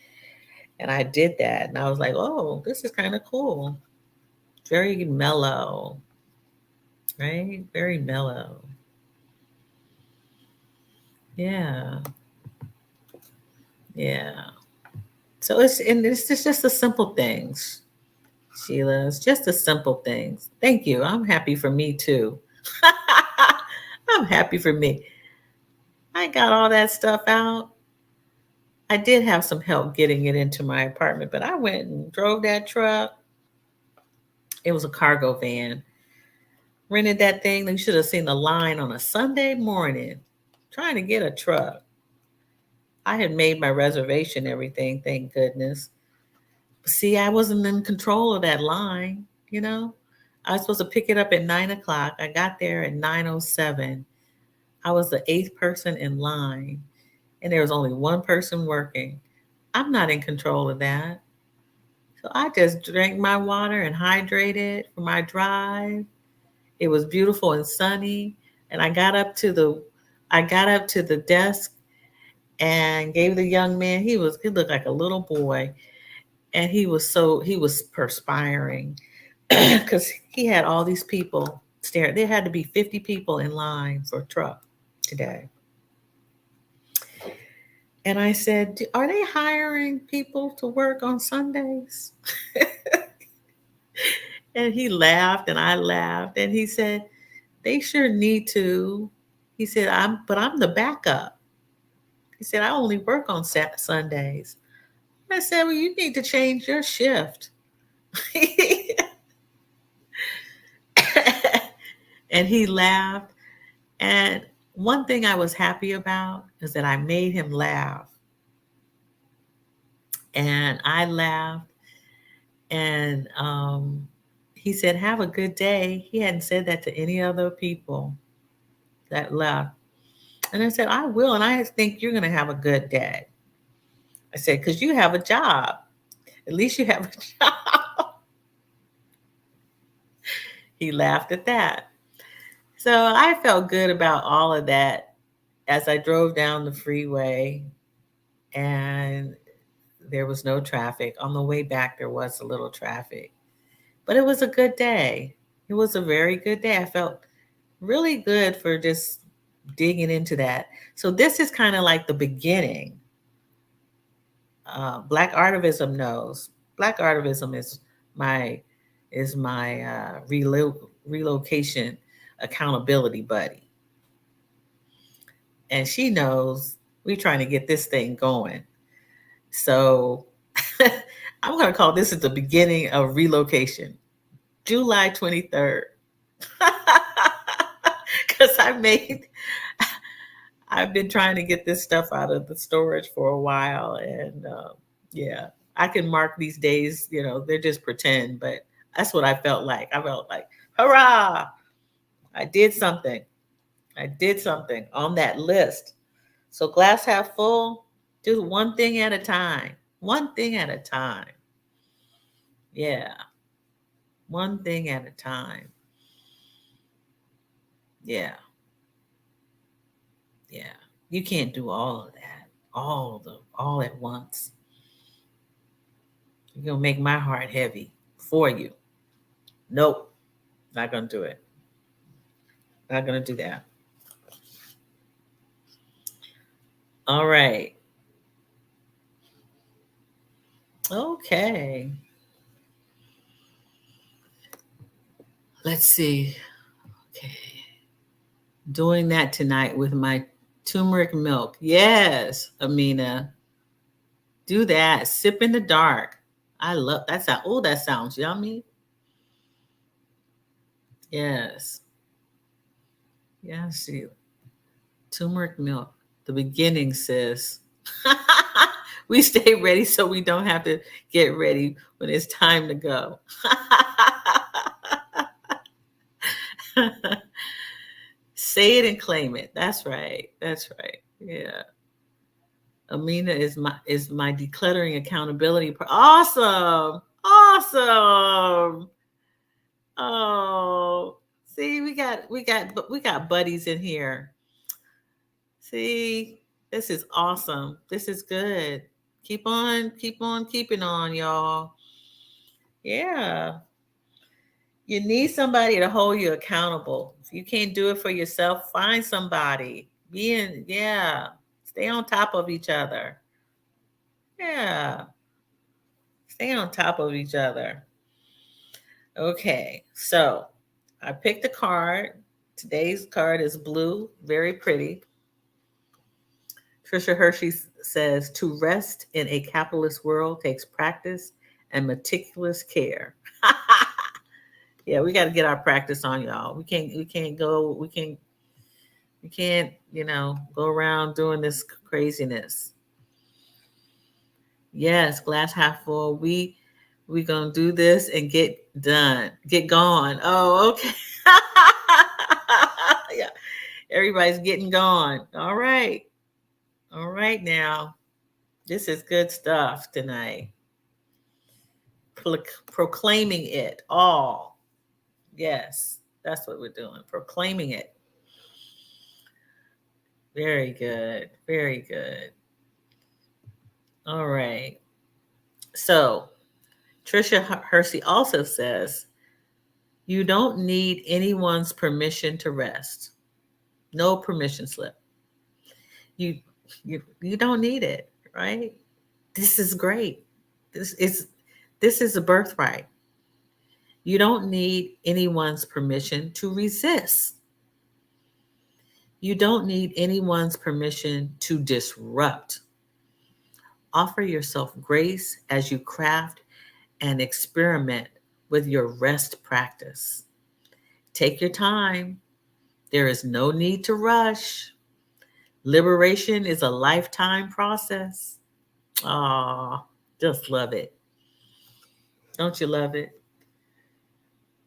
And I did that. And I was like, oh, this is kind of cool. Very mellow, right? Very mellow. Yeah. Yeah. So it's just the simple things, Sheila. It's just the simple things. Thank you. I'm happy for me too. I'm happy for me. I got all that stuff out. I did have some help getting it into my apartment, but I went and drove that truck. It was a cargo van. Rented that thing. You should have seen the line on a Sunday morning trying to get a truck. I had made my reservation, everything, thank goodness. See, I wasn't in control of that line, you know? I was supposed to pick it up at 9 o'clock. I got there at 9:07. I was the eighth person in line, and there was only one person working. I'm not in control of that. So I just drank my water and hydrated for my drive. It was beautiful and sunny, and I got up to the desk and gave the young man, he looked like a little boy, and he was perspiring because he had all these people staring. There had to be 50 people in line for a truck today. And I said, "Are they hiring people to work on Sundays?" And he laughed and I laughed. And he said, "They sure need to." He said, I'm the backup." He said, "I only work on Sundays." I said, "Well, you need to change your shift." And he laughed. And one thing I was happy about is that I made him laugh. And I laughed. And he said, "Have a good day." He hadn't said that to any other people that left. And I said, "I will. And I think you're going to have a good day." I said, "Because you have a job. At least you have a job." He laughed at that. So I felt good about all of that as I drove down the freeway, and there was no traffic. On the way back, there was a little traffic, but it was a good day. It was a very good day. I felt really good for just digging into that. So this is kind of like the beginning. Black Artivism knows. Black Artivism my my relocation accountability buddy, and she knows we're trying to get this thing going. So I'm going to call this at the beginning of relocation, July 23rd, because I've been trying to get this stuff out of the storage for a while, and yeah, I can mark these days. You know, they're just pretend, but that's what I felt like. I felt like, hurrah! I did something. I did something on that list. So glass half full. Do one thing at a time. One thing at a time. Yeah, one thing at a time. Yeah, yeah. You can't do all of that, all at once. You're gonna make my heart heavy for you. Nope, not gonna do it. Not gonna do that. All right. Okay. Let's see. Okay. Doing that tonight with my turmeric milk. Yes, Amina. Do that. Sip in the dark. I love that sound. Oh, that sounds yummy. Yes. Yeah, see. Turmeric milk. The beginning, sis. We stay ready so we don't have to get ready when it's time to go. Say it and claim it. That's right. That's right. Yeah. Amina is my decluttering accountability. Awesome. Awesome. Oh, see, we got buddies in here. See, this is awesome. This is good. Keep on keeping on, y'all. Yeah. You need somebody to hold you accountable. If you can't do it for yourself, find somebody. Yeah. Stay on top of each other. Yeah. Stay on top of each other. Okay. So I picked a card. Today's card is blue, very pretty. Trisha Hershey says, "To rest in a capitalist world takes practice and meticulous care." Yeah, we got to get our practice on, y'all. We can't, go around doing this craziness. Yes, glass half full. We gonna do this and get done. Get gone. Oh, okay. Yeah, everybody's getting gone. All right. All right now. This is good stuff tonight. Proclaiming it all. Yes, that's what we're doing. Proclaiming it. Very good. Very good. All right. So, Trisha Hersey also says, you don't need anyone's permission to rest. No permission slip. You you don't need it, right? This is great. This is this is a birthright. You don't need anyone's permission to resist. You don't need anyone's permission to disrupt. Offer yourself grace as you craft and experiment with your rest practice. Take your time. There is no need to rush. Liberation is a lifetime process. Aw, just love it. Don't you love it?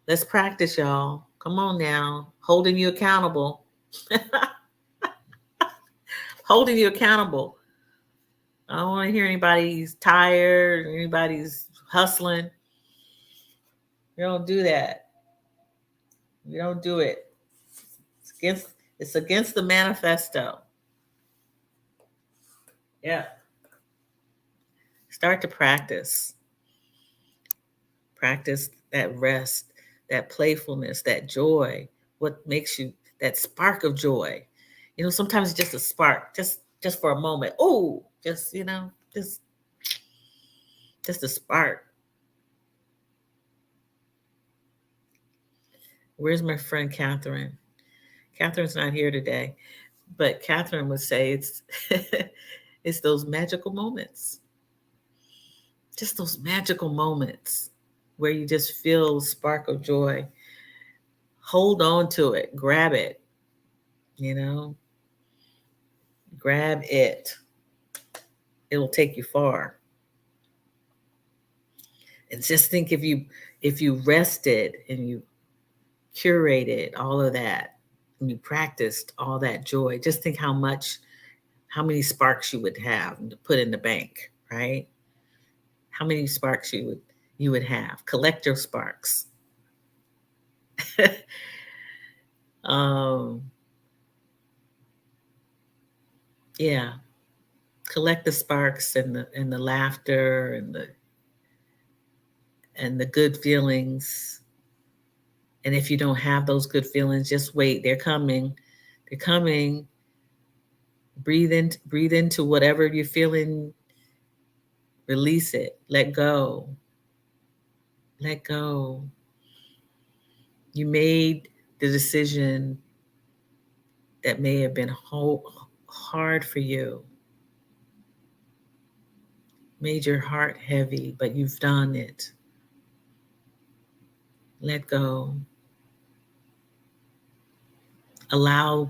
Let's practice, y'all. Come on now. Holding you accountable. Holding you accountable. I don't want to hear anybody's tired, anybody's hustling. You don't do that. You don't do it. It's against the manifesto. Yeah. Start to practice. Practice that rest, that playfulness, that joy. What makes you that spark of joy? You know, sometimes it's just a spark, just for a moment. Oh, just just a spark. Where's my friend Catherine? Catherine's not here today, but Catherine would say it's it's those magical moments. Just those magical moments where you just feel the spark of joy. Hold on to it, grab it, you know, grab it. It'll take you far. And just think if you rested and you curated all of that and you practiced all that joy, just think how many sparks you would have to put in the bank, right? How many sparks you would have. Collect your sparks. um, yeah, collect the sparks and the laughter and the good feelings. And if you don't have those good feelings, just wait. They're coming. They're coming. Breathe into whatever you're feeling. Release it. Let go. Let go. You made the decision that may have been hard for you, made your heart heavy, but you've done it. Let go. Allow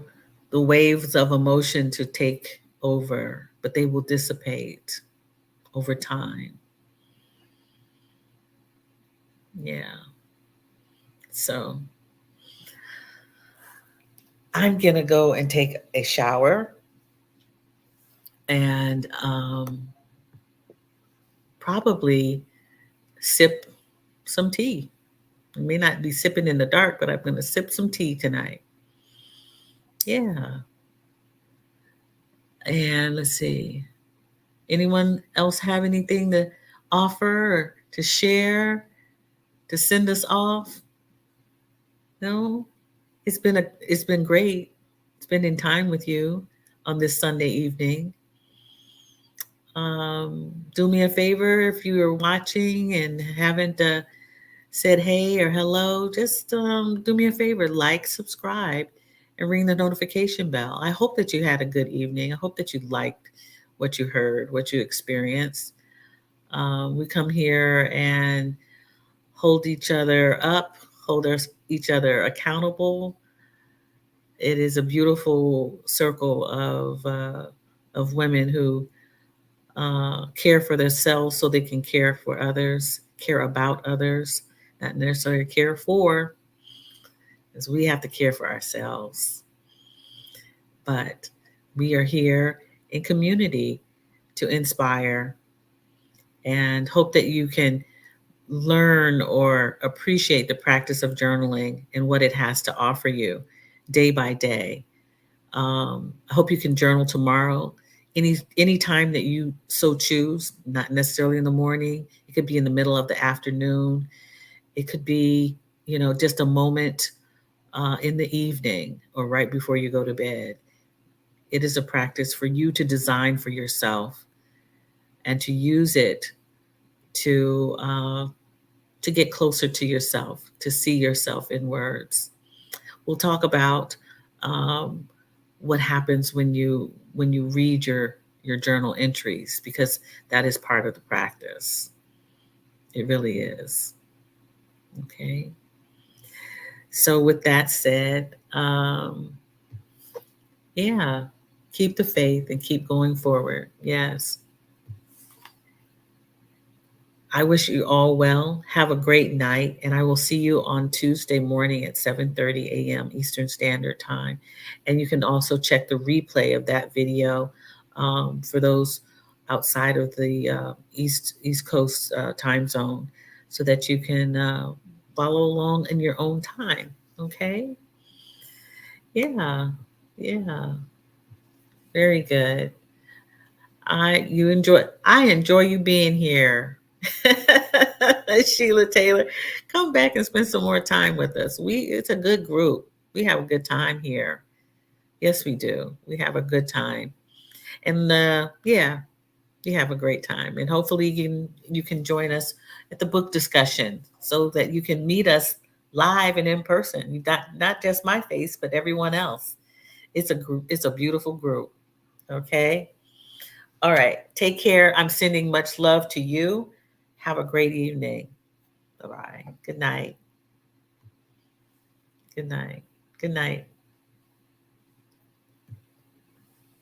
the waves of emotion to take over, but they will dissipate over time. Yeah. So I'm going to go and take a shower and probably sip some tea. I may not be sipping in the dark, but I'm going to sip some tea tonight. Yeah. And let's see. Anyone else have anything to offer or to share to send us off? No? It's been great spending time with you on this Sunday evening. Do me a favor if you are watching and haven't said hey or hello, just do me a favor, like, subscribe, and ring the notification bell. I hope that you had a good evening. I hope that you liked what you heard, what you experienced. We come here and hold each other up, each other accountable. It is a beautiful circle of women who care for themselves so they can care for others, care about others, not necessarily care for, because we have to care for ourselves. But we are here in community to inspire and hope that you can learn or appreciate the practice of journaling and what it has to offer you day by day. I hope you can journal tomorrow, any time that you so choose, not necessarily in the morning. It could be in the middle of the afternoon. It could be, just a moment in the evening or right before you go to bed. It is a practice for you to design for yourself and to use it to uh, to get closer to yourself, to see yourself in words. We'll talk about um, what happens when you read your journal entries, because that is part of the practice. It really is. Okay. So with that said, yeah, keep the faith and keep going forward. Yes. I wish you all well. Have a great night, and I will see you on Tuesday morning at 7:30 a.m. Eastern Standard Time. And you can also check the replay of that video for those outside of the East Coast time zone, so that you can follow along in your own time. Okay? Yeah, yeah, very good. I enjoy you being here. Sheila Taylor, come back and spend some more time with us. It's a good group. We have a good time here. Yes, we do. We have a good time. And yeah, we have a great time. And hopefully you can join us at the book discussion so that you can meet us live and in person. You got not just my face, but everyone else. It's a group, it's a beautiful group. Okay. All right. Take care. I'm sending much love to you. Have a great evening. Bye bye. Good night. Good night. Good night.